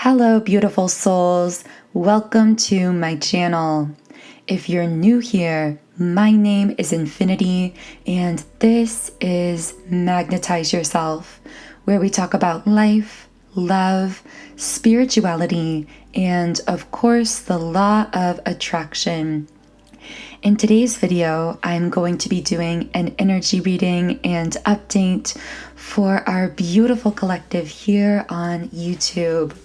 Hello, beautiful souls. Welcome to my channel. If you're new here, my name is Infinity, and this is Magnetize Yourself, where we talk about life, love, spirituality, and of course, the law of attraction. In today's video, I'm going to be doing an energy reading and update for our beautiful collective here on YouTube.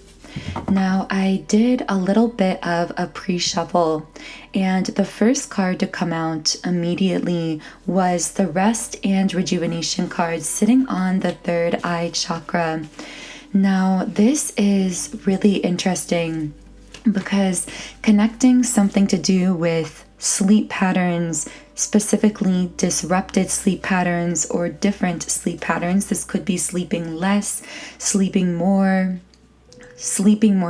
Now, I did a little bit of a pre-shuffle, and the first card to come out immediately was the Rest and Rejuvenation card sitting on the third eye chakra. Now, this is really interesting because connecting something to do with sleep patterns, specifically disrupted sleep patterns or different sleep patterns. This could be sleeping less, sleeping more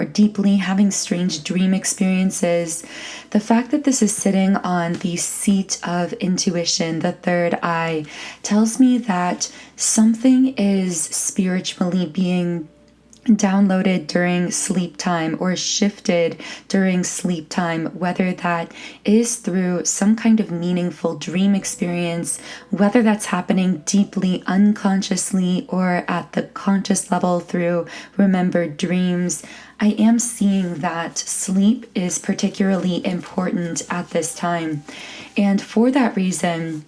deeply, having strange dream experiences. The fact that this is sitting on the seat of intuition, the third eye, tells me that something is spiritually being downloaded during sleep time or shifted during sleep time, whether that is through some kind of meaningful dream experience, whether that's happening deeply unconsciously or at the conscious level through remembered dreams. I am seeing that sleep is particularly important at this time. And for that reason,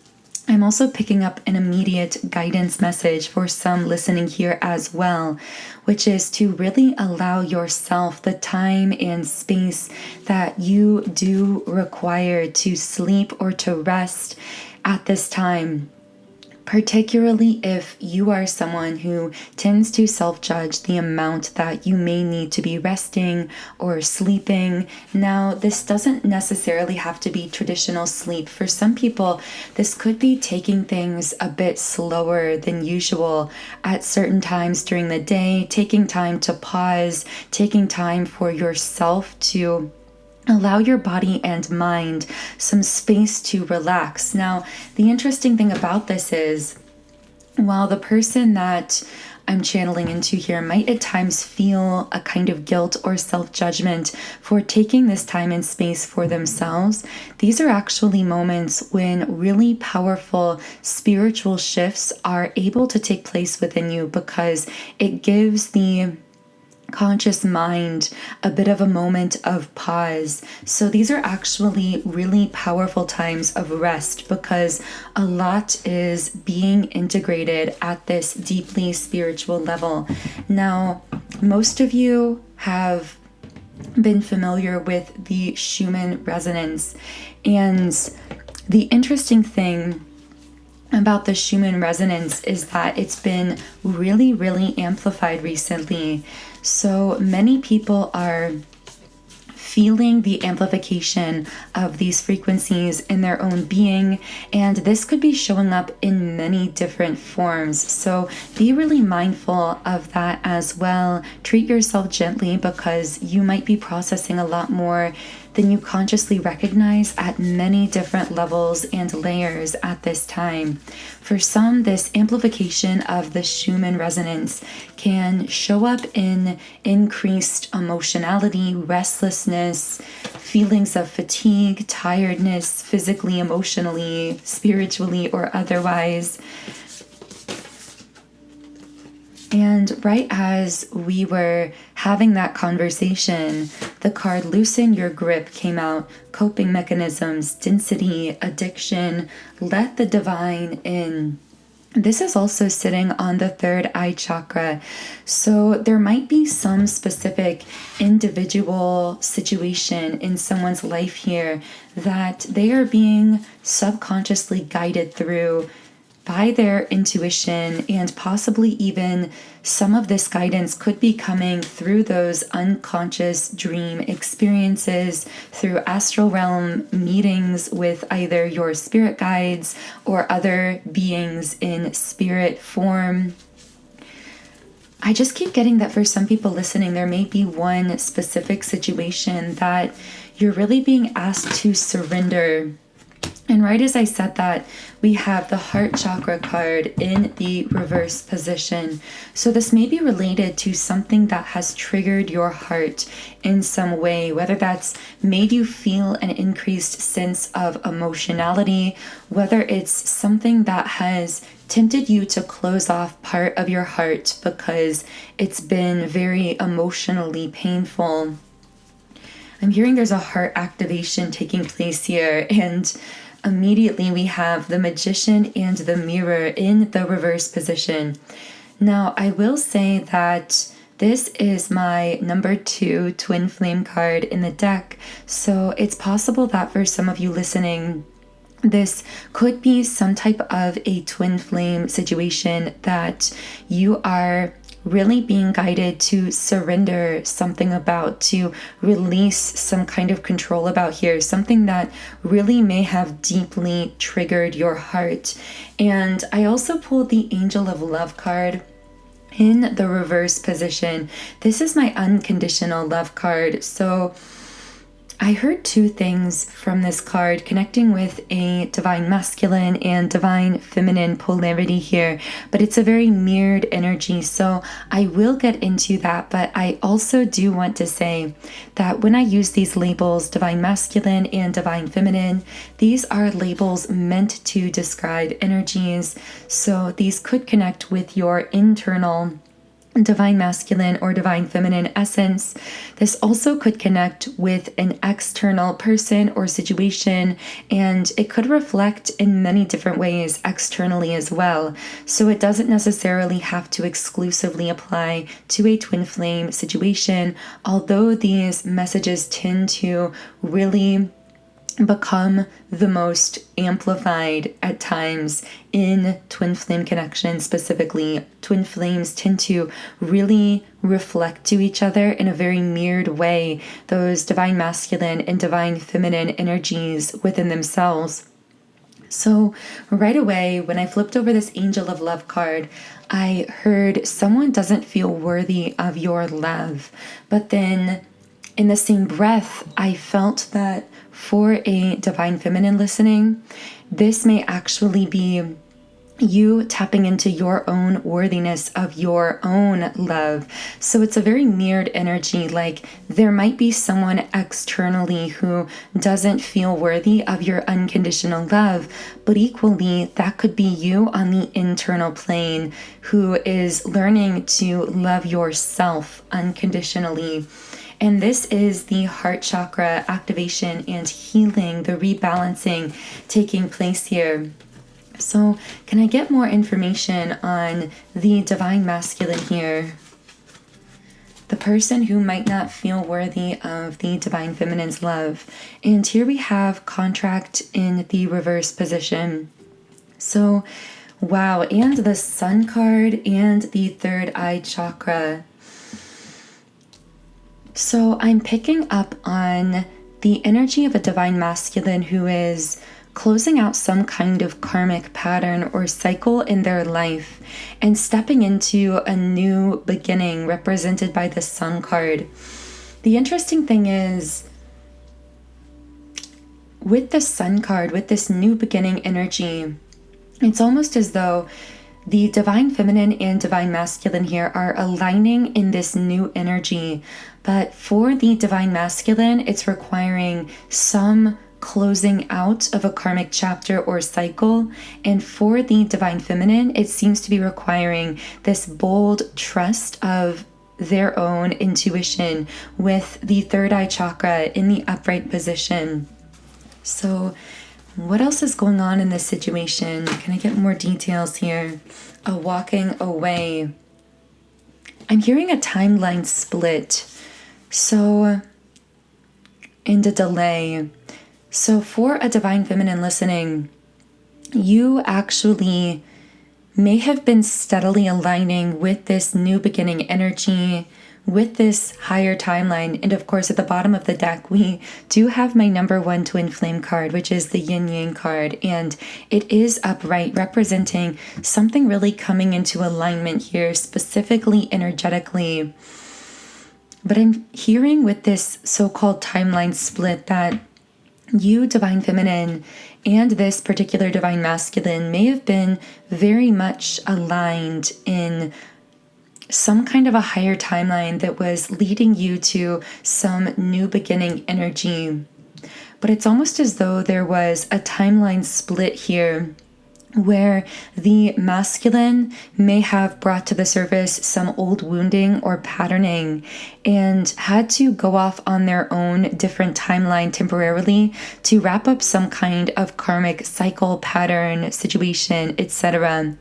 I'm also picking up an immediate guidance message for some listening here as well, which is to really allow yourself the time and space that you do require to sleep or to rest at this time. Particularly if you are someone who tends to self-judge the amount that you may need to be resting or sleeping. Now, this doesn't necessarily have to be traditional sleep. For some people, this could be taking things a bit slower than usual at certain times during the day, taking time to pause, taking time for yourself to allow your body and mind some space to relax. Now, the interesting thing about this is, while the person that I'm channeling into here might at times feel a kind of guilt or self-judgment for taking this time and space for themselves, these are actually moments when really powerful spiritual shifts are able to take place within you, because it gives the conscious mind a bit of a moment of pause. So these are actually really powerful times of rest, because a lot is being integrated at this deeply spiritual level. Now, most of you have been familiar with the Schumann resonance, and the interesting thing about the Schumann resonance is that it's been really, really amplified recently. So many people are feeling the amplification of these frequencies in their own being, and this could be showing up in many different forms. So be really mindful of that as well. Treat yourself gently, because you might be processing a lot more than you consciously recognize at many different levels and layers at this time. For some, this amplification of the Schumann resonance can show up in increased emotionality, restlessness, feelings of fatigue, tiredness, physically, emotionally, spiritually, or otherwise. And right as we were having that conversation, the card Loosen Your Grip came out. Coping mechanisms, density, addiction, let the divine in. This is also sitting on the third eye chakra. So there might be some specific individual situation in someone's life here that they are being subconsciously guided through by their intuition, and possibly even some of this guidance could be coming through those unconscious dream experiences, through astral realm meetings with either your spirit guides or other beings in spirit form. I just keep getting that for some people listening, there may be one specific situation that you're really being asked to surrender And right as I said that, we have the heart chakra card in the reverse position. So this may be related to something that has triggered your heart in some way, whether that's made you feel an increased sense of emotionality, whether it's something that has tempted you to close off part of your heart because it's been very emotionally painful. I'm hearing there's a heart activation taking place here, and immediately we have the Magician and the Mirror in the reverse position. Now, I will say that this is my number 2 twin flame card in the deck, so it's possible that for some of you listening, this could be some type of a twin flame situation that you are really being guided to surrender something about, to release some kind of control about here, something that really may have deeply triggered your heart. And I also pulled the Angel of Love card in the reverse position. This is my unconditional love card. So I heard 2 things from this card connecting with a divine masculine and divine feminine polarity here, but it's a very mirrored energy, so I will get into that. But I also do want to say that when I use these labels, divine masculine and divine feminine, these are labels meant to describe energies, so these could connect with your internal divine masculine or divine feminine essence. This also could connect with an external person or situation, and it could reflect in many different ways externally as well. So it doesn't necessarily have to exclusively apply to a twin flame situation, although these messages tend to really become the most amplified at times in twin flame connections. Specifically, twin flames tend to really reflect to each other in a very mirrored way, those divine masculine and divine feminine energies within themselves. So right away, when I flipped over this Angel of Love card, I heard someone doesn't feel worthy of your love. But then in the same breath, I felt that for a divine feminine listening, this may actually be you tapping into your own worthiness of your own love. So it's a very mirrored energy, like there might be someone externally who doesn't feel worthy of your unconditional love, but equally that could be you on the internal plane who is learning to love yourself unconditionally. And this is the heart chakra activation and healing, the rebalancing taking place here. So can I get more information on the divine masculine here? The person who might not feel worthy of the divine feminine's love. And here we have contract in the reverse position. So, wow, and the Sun card and the third eye chakra. So I'm picking up on the energy of a divine masculine who is closing out some kind of karmic pattern or cycle in their life and stepping into a new beginning represented by the Sun card. The interesting thing is, with the Sun card, with this new beginning energy, it's almost as though the divine feminine and divine masculine here are aligning in this new energy. But for the divine masculine, it's requiring some closing out of a karmic chapter or cycle. And for the divine feminine, it seems to be requiring this bold trust of their own intuition with the third eye chakra in the upright position. So what else is going on in this situation? Can I get more details here? A walking away. I'm hearing a timeline split. So, and a delay. So for a divine feminine listening, you actually may have been steadily aligning with this new beginning energy, with this higher timeline. And of course, at the bottom of the deck, we do have my number 1 twin flame card, which is the yin yang card. And it is upright, representing something really coming into alignment here, specifically energetically. But I'm hearing with this so-called timeline split that you, Divine Feminine, and this particular Divine Masculine may have been very much aligned in some kind of a higher timeline that was leading you to some new beginning energy. But it's almost as though there was a timeline split here, where the masculine may have brought to the surface some old wounding or patterning and had to go off on their own different timeline temporarily to wrap up some kind of karmic cycle, pattern, situation, etc.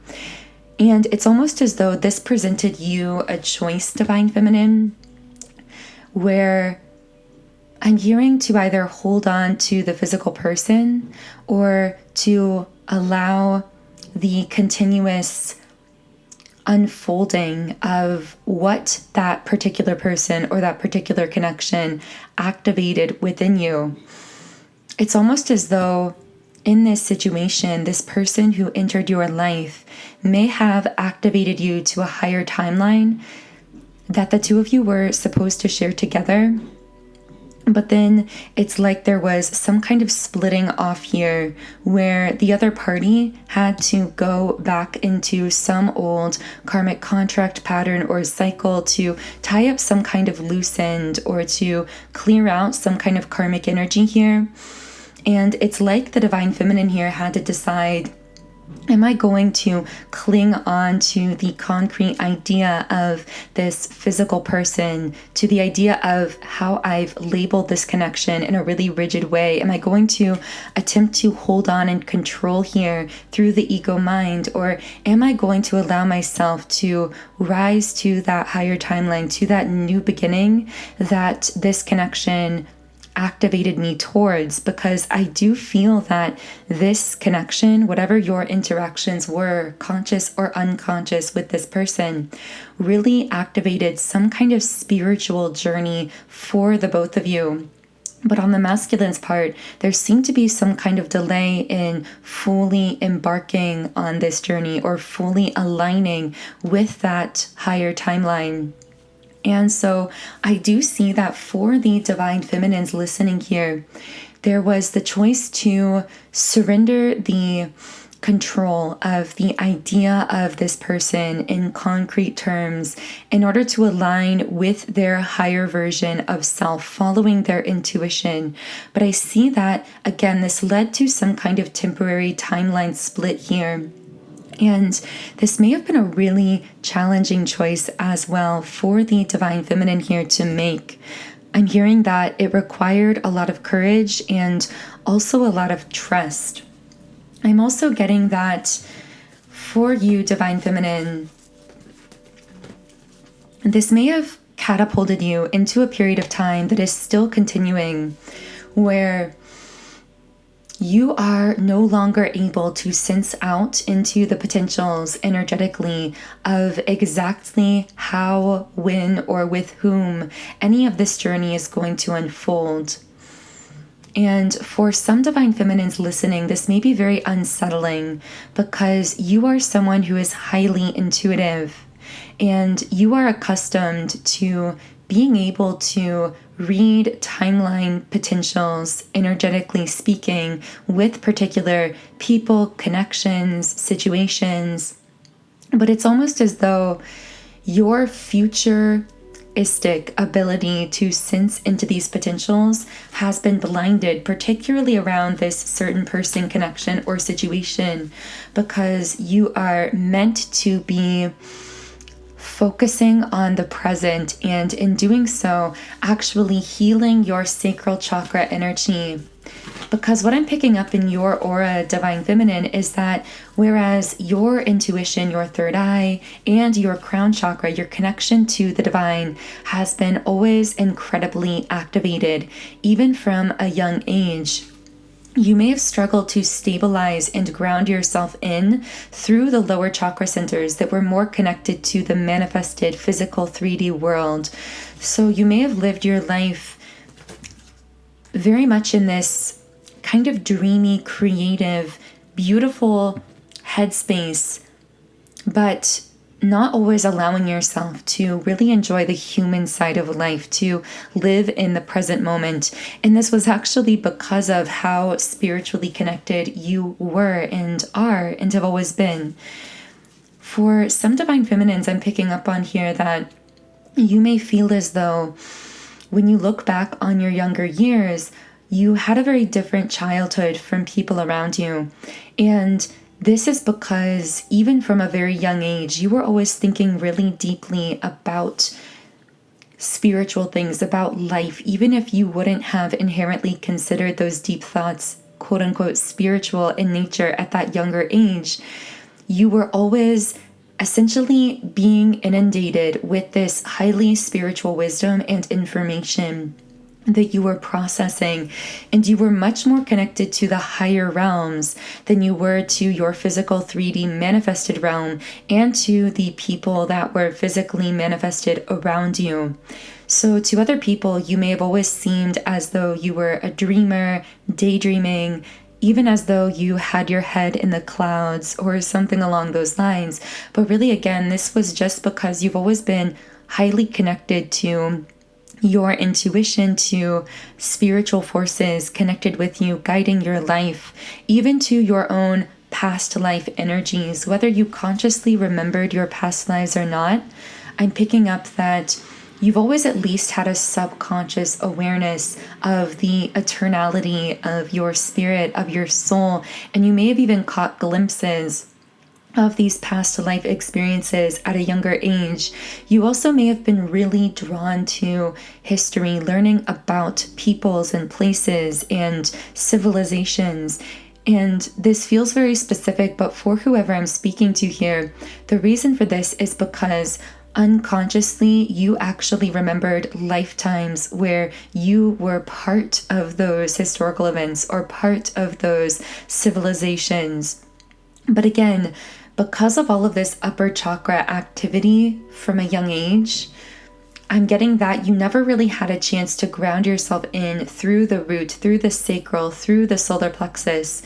And it's almost as though this presented you a choice, Divine Feminine, where I'm hearing to either hold on to the physical person or to allow the continuous unfolding of what that particular person or that particular connection activated within you. It's almost as though in this situation, this person who entered your life may have activated you to a higher timeline that the two of you were supposed to share together. But then it's like there was some kind of splitting off here where the other party had to go back into some old karmic contract pattern or cycle to tie up some kind of loose end or to clear out some kind of karmic energy here. And it's like the Divine Feminine here had to decide, am I going to cling on to the concrete idea of this physical person, to the idea of how I've labeled this connection in a really rigid way? Am I going to attempt to hold on and control here through the ego mind? Or am I going to allow myself to rise to that higher timeline, to that new beginning that this connection activated me towards? Because I do feel that this connection, whatever your interactions were, conscious or unconscious with this person, really activated some kind of spiritual journey for the both of you. But on the masculine's part, there seemed to be some kind of delay in fully embarking on this journey or fully aligning with that higher timeline. And so I do see that for the Divine Feminines listening here, there was the choice to surrender the control of the idea of this person in concrete terms in order to align with their higher version of self, following their intuition. But I see that, again, this led to some kind of temporary timeline split here. And this may have been a really challenging choice as well for the Divine Feminine here to make. I'm hearing that it required a lot of courage and also a lot of trust. I'm also getting that for you, Divine Feminine, this may have catapulted you into a period of time that is still continuing, where you are no longer able to sense out into the potentials energetically of exactly how, when, or with whom any of this journey is going to unfold. And for some Divine Feminines listening, this may be very unsettling because you are someone who is highly intuitive and you are accustomed to being able to read timeline potentials, energetically speaking, with particular people, connections, situations. But it's almost as though your futuristic ability to sense into these potentials has been blinded, particularly around this certain person, connection, or situation, because you are meant to be focusing on the present, and in doing so, actually healing your sacral chakra energy. Because what I'm picking up in your aura, Divine Feminine, is that whereas your intuition, your third eye, and your crown chakra, your connection to the divine, has been always incredibly activated, even from a young age, you may have struggled to stabilize and ground yourself in through the lower chakra centers that were more connected to the manifested physical 3D world. So you may have lived your life very much in this kind of dreamy, creative, beautiful headspace, but not always allowing yourself to really enjoy the human side of life, to live in the present moment. And this was actually because of how spiritually connected you were and are and have always been. For some divine feminines, I'm picking up on here that you may feel as though when you look back on your younger years, you had a very different childhood from people around you. And this is because even from a very young age, you were always thinking really deeply about spiritual things, about life, even if you wouldn't have inherently considered those deep thoughts, quote unquote, spiritual in nature at that younger age. You were always essentially being inundated with this highly spiritual wisdom and information that you were processing, and you were much more connected to the higher realms than you were to your physical 3D manifested realm and to the people that were physically manifested around you. So to other people, you may have always seemed as though you were a dreamer, daydreaming, even as though you had your head in the clouds or something along those lines. But really, again, this was just because you've always been highly connected to your intuition, to spiritual forces connected with you, guiding your life, even to your own past life energies. Whether you consciously remembered your past lives or not, I'm picking up that you've always at least had a subconscious awareness of the eternality of your spirit, of your soul, and you may have even caught glimpses of these past life experiences at a younger age. You also may have been really drawn to history, learning about peoples and places and civilizations. And this feels very specific, but for whoever I'm speaking to here, the reason for this is because unconsciously you actually remembered lifetimes where you were part of those historical events or part of those civilizations. But again, because of all of this upper chakra activity from a young age, I'm getting that you never really had a chance to ground yourself in through the root, through the sacral, through the solar plexus.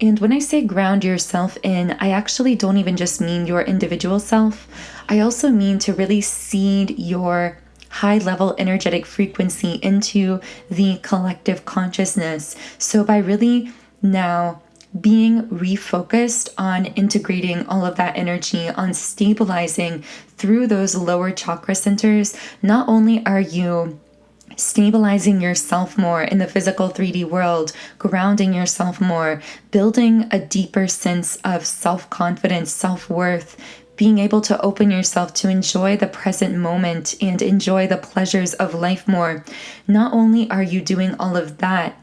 And when I say ground yourself in, I actually don't even just mean your individual self. I also mean to really seed your high-level energetic frequency into the collective consciousness. So by really now being refocused on integrating all of that energy, on stabilizing through those lower chakra centers, not only are you stabilizing yourself more in the physical 3D world, grounding yourself more, building a deeper sense of self-confidence, self-worth, being able to open yourself to enjoy the present moment and enjoy the pleasures of life more. Not only are you doing all of that,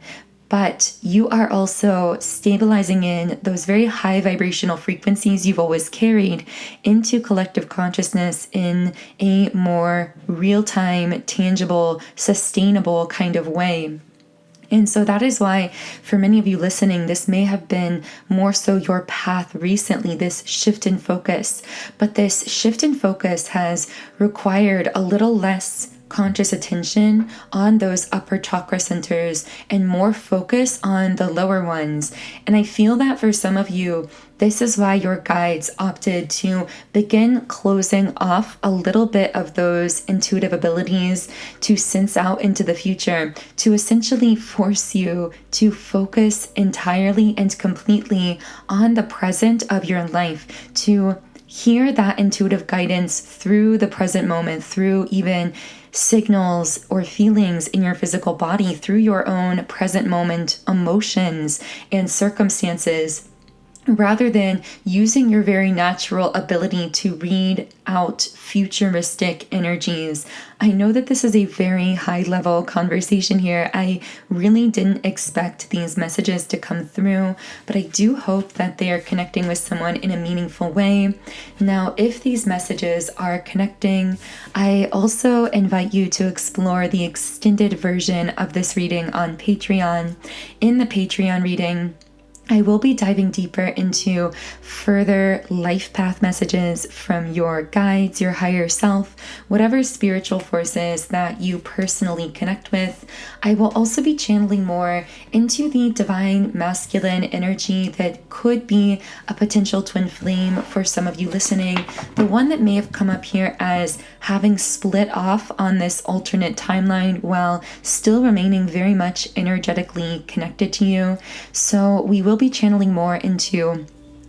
but you are also stabilizing in those very high vibrational frequencies you've always carried into collective consciousness in a more real-time, tangible, sustainable kind of way. And so that is why for many of you listening, this may have been more so your path recently, this shift in focus. But this shift in focus has required a little less conscious attention on those upper chakra centers and more focus on the lower ones. And I feel that for some of you, this is why your guides opted to begin closing off a little bit of those intuitive abilities to sense out into the future, to essentially force you to focus entirely and completely on the present of your life, to hear that intuitive guidance through the present moment, through even signals or feelings in your physical body, through your own present moment emotions and circumstances, rather than using your very natural ability to read out futuristic energies. I know that this is a very high-level conversation here. I really didn't expect these messages to come through, but I do hope that they are connecting with someone in a meaningful way. Now, if these messages are connecting, I also invite you to explore the extended version of this reading on Patreon. In the Patreon reading, I will be diving deeper into further life path messages from your guides, your higher self, whatever spiritual forces that you personally connect with. I will also be channeling more into the divine masculine energy that could be a potential twin flame for some of you listening. The one that may have come up here as having split off on this alternate timeline while still remaining very much energetically connected to you. So we will be channeling more into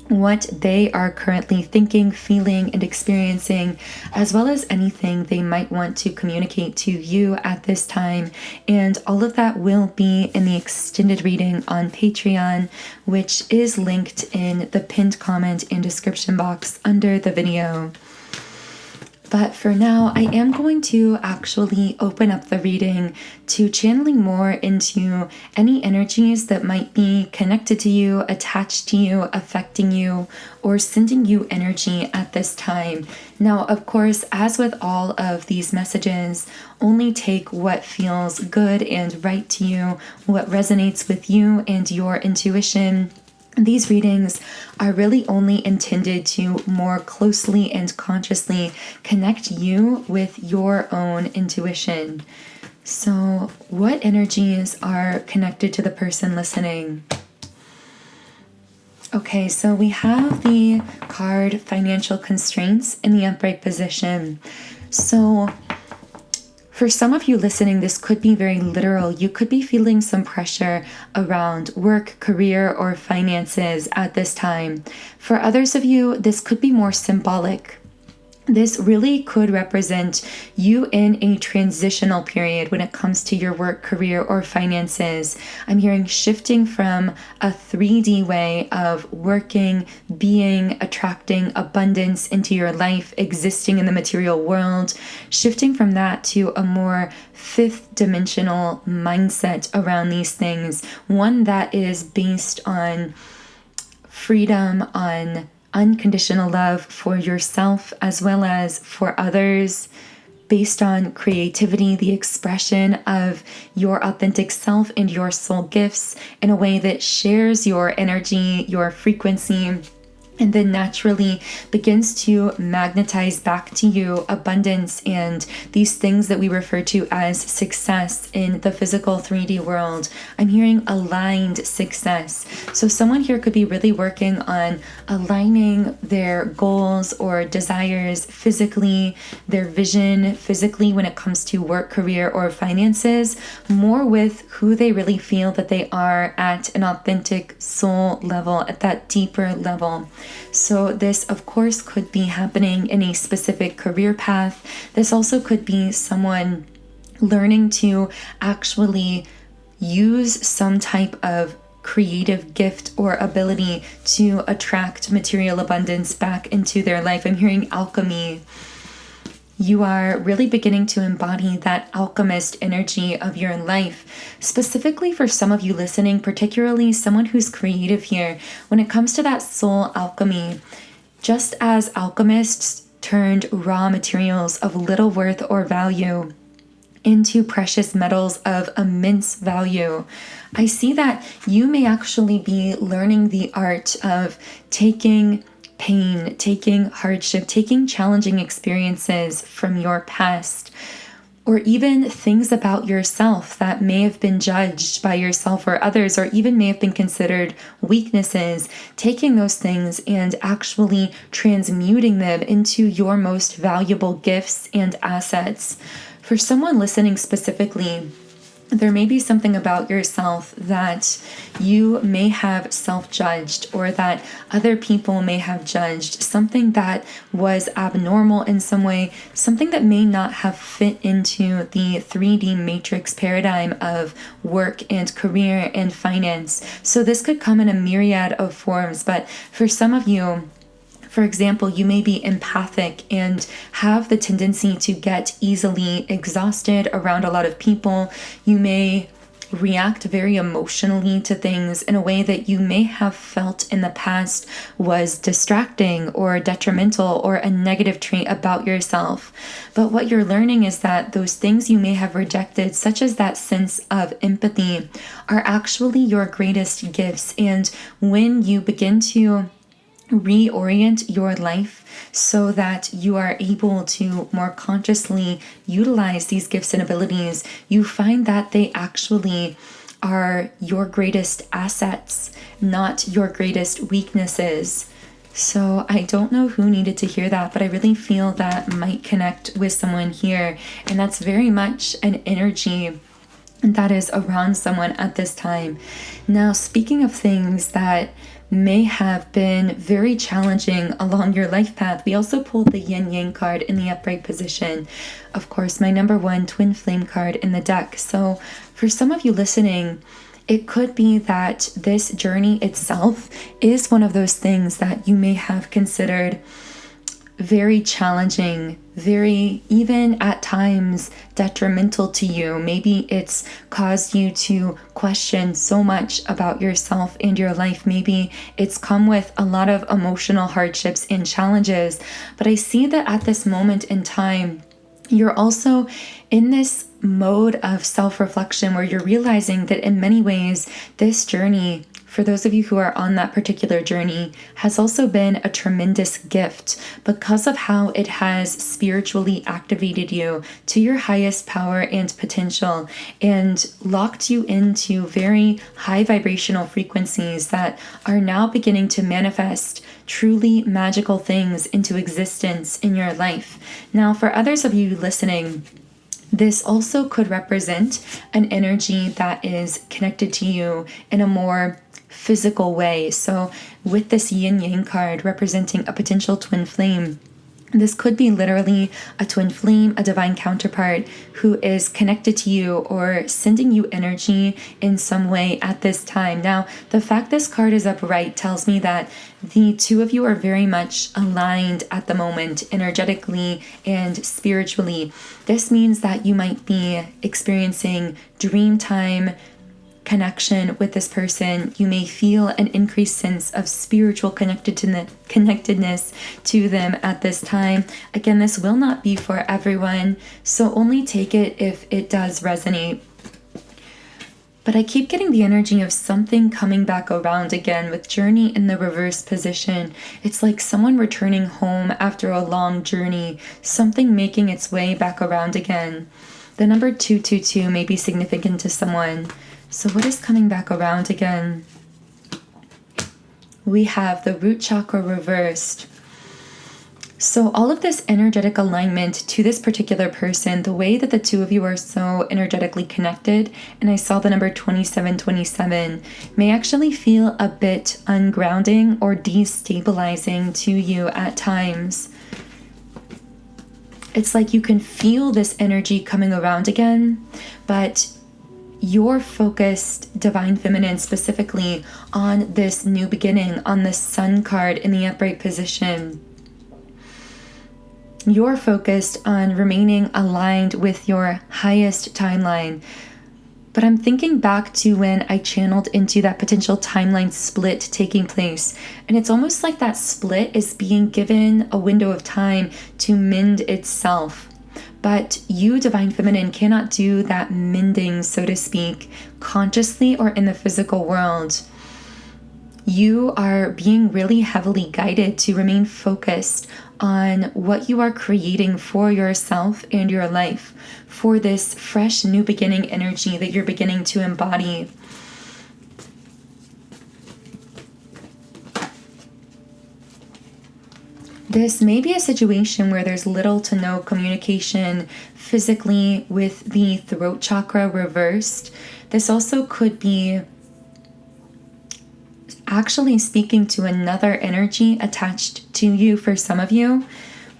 what they are currently thinking, feeling, and experiencing, as well as anything they might want to communicate to you at this time. And all of that will be in the extended reading on Patreon, which is linked in the pinned comment and description box under the video. But for now, I am going to actually open up the reading to channeling more into any energies that might be connected to you, attached to you, affecting you, or sending you energy at this time. Now, of course, as with all of these messages, only take what feels good and right to you, what resonates with you and your intuition. These readings are really only intended to more closely and consciously connect you with your own intuition. So, what energies are connected to the person listening? Okay, so we have the card Financial Constraints in the upright position. So, for some of you listening, this could be very literal. You could be feeling some pressure around work, career, or finances at this time. For others of you, this could be more symbolic. This really could represent you in a transitional period when it comes to your work, career, or finances. I'm hearing shifting from a 3D way of working, being, attracting abundance into your life, existing in the material world, shifting from that to a more fifth dimensional mindset around these things, one that is based on freedom, on unconditional love for yourself as well as for others, based on creativity, the expression of your authentic self and your soul gifts in a way that shares your energy, your frequency, and then naturally begins to magnetize back to you abundance and these things that we refer to as success in the physical 3D world. I'm hearing aligned success. So someone here could be really working on aligning their goals or desires physically, their vision physically when it comes to work, career, or finances, more with who they really feel that they are at an authentic soul level, at that deeper level. So this, of course, could be happening in a specific career path. This also could be someone learning to actually use some type of creative gift or ability to attract material abundance back into their life. I'm hearing alchemy. You are really beginning to embody that alchemist energy of your life. Specifically for some of you listening, particularly someone who's creative here, when it comes to that soul alchemy, just as alchemists turned raw materials of little worth or value into precious metals of immense value, I see that you may actually be learning the art of taking pain, taking hardship, taking challenging experiences from your past, or even things about yourself that may have been judged by yourself or others, or even may have been considered weaknesses, taking those things and actually transmuting them into your most valuable gifts and assets. For someone listening specifically, there may be something about yourself that you may have self-judged or that other people may have judged, something that was abnormal in some way, something that may not have fit into the 3D matrix paradigm of work and career and finance. So this could come in a myriad of forms, but for some of you, for example, you may be empathic and have the tendency to get easily exhausted around a lot of people. You may react very emotionally to things in a way that you may have felt in the past was distracting or detrimental or a negative trait about yourself. But what you're learning is that those things you may have rejected, such as that sense of empathy, are actually your greatest gifts. And when you begin to reorient your life so that you are able to more consciously utilize these gifts and abilities, you find that they actually are your greatest assets, not your greatest weaknesses. So I don't know who needed to hear that, but I really feel that might connect with someone here. And that's very much an energy that is around someone at this time. Now, speaking of things that may have been very challenging along your life path, we also pulled the yin yang card in the upright position. Of course, my number one twin flame card in the deck. So for some of you listening, it could be that this journey itself is one of those things that you may have considered very challenging, very, even at times, detrimental to you. Maybe it's caused you to question so much about yourself and your life. Maybe it's come with a lot of emotional hardships and challenges. But I see that at this moment in time, you're also in this mode of self-reflection where you're realizing that in many ways, this journey, for those of you who are on that particular journey, has also been a tremendous gift because of how it has spiritually activated you to your highest power and potential and locked you into very high vibrational frequencies that are now beginning to manifest truly magical things into existence in your life. Now, for others of you listening, this also could represent an energy that is connected to you in a more physical way. So with this yin yang card representing a potential twin flame, this could be literally a twin flame, a divine counterpart who is connected to you or sending you energy in some way at this time. Now, the fact this card is upright tells me that the two of you are very much aligned at the moment, energetically and spiritually. This means that you might be experiencing dream time connection with this person. You may feel an increased sense of spiritual connectedness to them at this time. Again, this will not be for everyone, so only take it if it does resonate. But I keep getting the energy of something coming back around again with journey in the reverse position. It's like someone returning home after a long journey, something making its way back around again. The number 222 may be significant to someone. So what is coming back around again? We have the root chakra reversed. So all of this energetic alignment to this particular person, the way that the two of you are so energetically connected, and I saw the number 2727, may actually feel a bit ungrounding or destabilizing to you at times. It's like you can feel this energy coming around again, but you're focused, divine feminine, specifically on this new beginning, on the sun card in the upright position. You're focused on remaining aligned with your highest timeline. But I'm thinking back to when I channeled into that potential timeline split taking place. And it's almost like that split is being given a window of time to mend itself. But you, divine feminine, cannot do that mending, so to speak, consciously or in the physical world. You are being really heavily guided to remain focused on what you are creating for yourself and your life, for this fresh new beginning energy that you're beginning to embody. This may be a situation where there's little to no communication physically with the throat chakra reversed. This also could be actually speaking to another energy attached to you for some of you.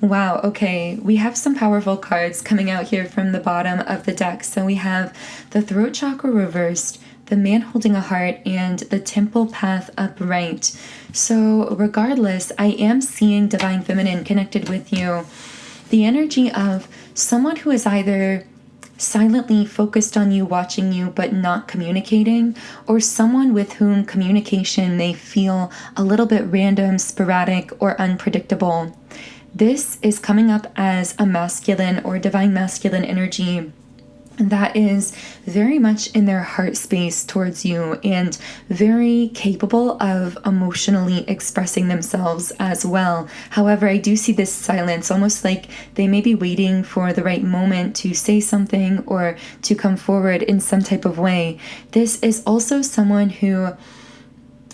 Wow, okay, we have some powerful cards coming out here from the bottom of the deck. So we have the throat chakra reversed, the man holding a heart, and the temple path upright. So regardless, I am seeing divine feminine connected with you. The energy of someone who is either silently focused on you, watching you, but not communicating, or someone with whom communication may feel a little bit random, sporadic, or unpredictable. This is coming up as a masculine or divine masculine energy that is very much in their heart space towards you and very capable of emotionally expressing themselves as well. However, I do see this silence, almost like they may be waiting for the right moment to say something or to come forward in some type of way. This is also someone who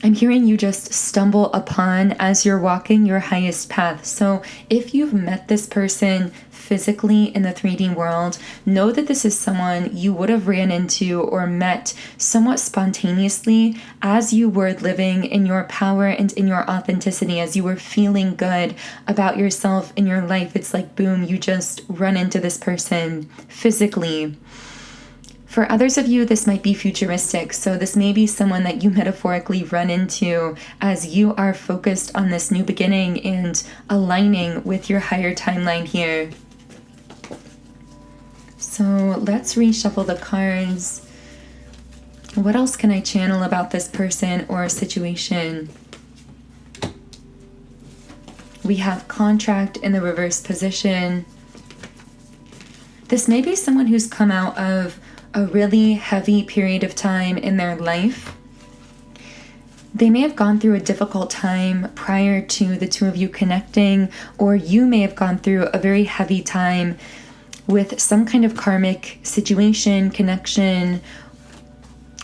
I'm hearing you just stumble upon as you're walking your highest path. So if you've met this person physically in the 3D world, know that this is someone you would have ran into or met somewhat spontaneously as you were living in your power and in your authenticity, as you were feeling good about yourself in your life. It's like, boom, you just run into this person physically. For others of you, this might be futuristic. So this may be someone that you metaphorically run into as you are focused on this new beginning and aligning with your higher timeline here. So let's reshuffle the cards. What else can I channel about this person or situation? We have contract in the reverse position. This may be someone who's come out of a really heavy period of time in their life. They may have gone through a difficult time prior to the two of you connecting, or you may have gone through a very heavy time with some kind of karmic situation, connection,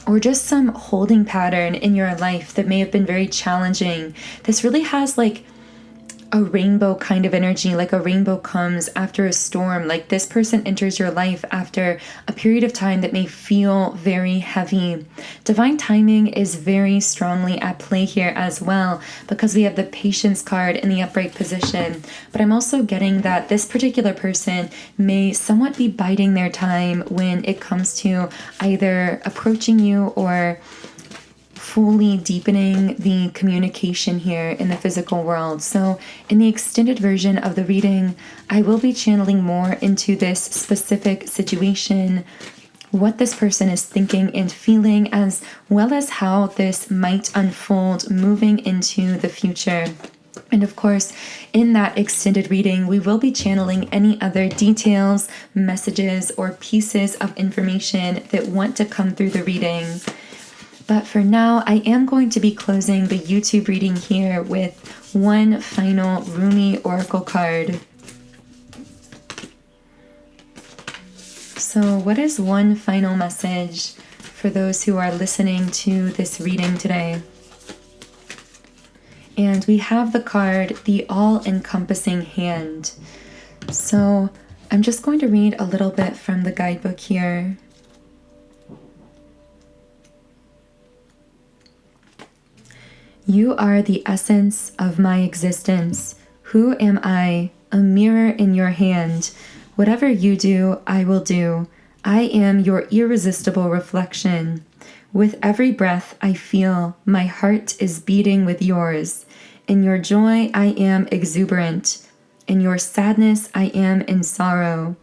or just some holding pattern in your life that may have been very challenging. This really has like a rainbow kind of energy, like a rainbow comes after a storm. Like this person enters your life after a period of time that may feel very heavy. Divine timing is very strongly at play here as well, because we have the patience card in the upright position. But I'm also getting that this particular person may somewhat be biding their time when it comes to either approaching you or fully deepening the communication here in the physical world. So in the extended version of the reading, I will be channeling more into this specific situation, what this person is thinking and feeling, as well as how this might unfold moving into the future. And of course, in that extended reading, we will be channeling any other details, messages, or pieces of information that want to come through the reading. But for now, I am going to be closing the YouTube reading here with one final Rumi Oracle card. So what is one final message for those who are listening to this reading today? And we have the card, the all-encompassing hand. So I'm just going to read a little bit from the guidebook here. You are the essence of my existence. Who am I? A mirror in your hand. Whatever you do, I will do. I am your irresistible reflection. With every breath I feel, my heart is beating with yours. In your joy, I am exuberant. In your sadness, I am in sorrow.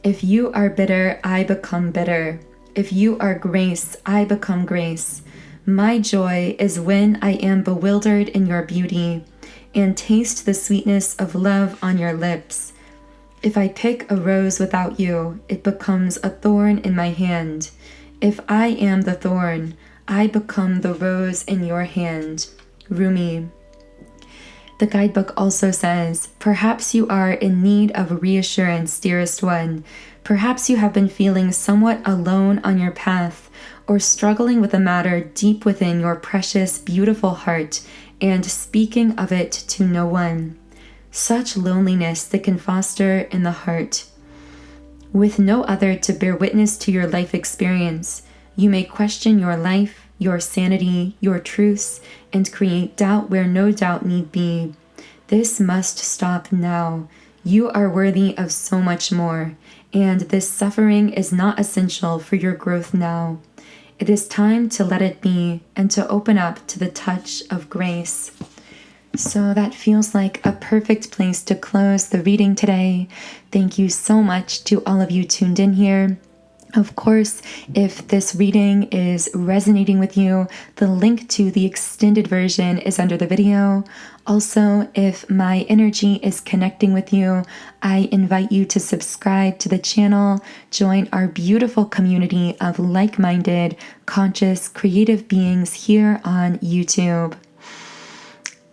If you are bitter, I become bitter. If you are grace, I become grace. My joy is when I am bewildered in your beauty and taste the sweetness of love on your lips. If I pick a rose without you, it becomes a thorn in my hand. If I am the thorn, I become the rose in your hand. Rumi. The guidebook also says, perhaps you are in need of reassurance, dearest one. Perhaps you have been feeling somewhat alone on your path, or struggling with a matter deep within your precious, beautiful heart, and speaking of it to no one. Such loneliness that can foster in the heart. With no other to bear witness to your life experience, you may question your life, your sanity, your truths, and create doubt where no doubt need be. This must stop now. You are worthy of so much more, and this suffering is not essential for your growth now. It is time to let it be and to open up to the touch of grace. So that feels like a perfect place to close the reading today. Thank you so much to all of you tuned in here. Of course, if this reading is resonating with you, the link to the extended version is under the video. Also, if my energy is connecting with you, I invite you to subscribe to the channel, join our beautiful community of like-minded, conscious, creative beings here on YouTube.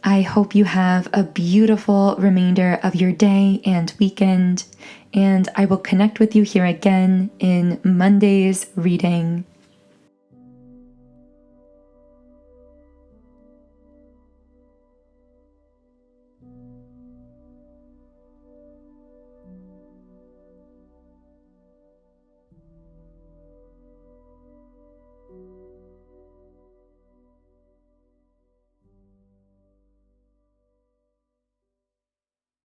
I hope you have a beautiful remainder of your day and weekend, and I will connect with you here again in Monday's reading.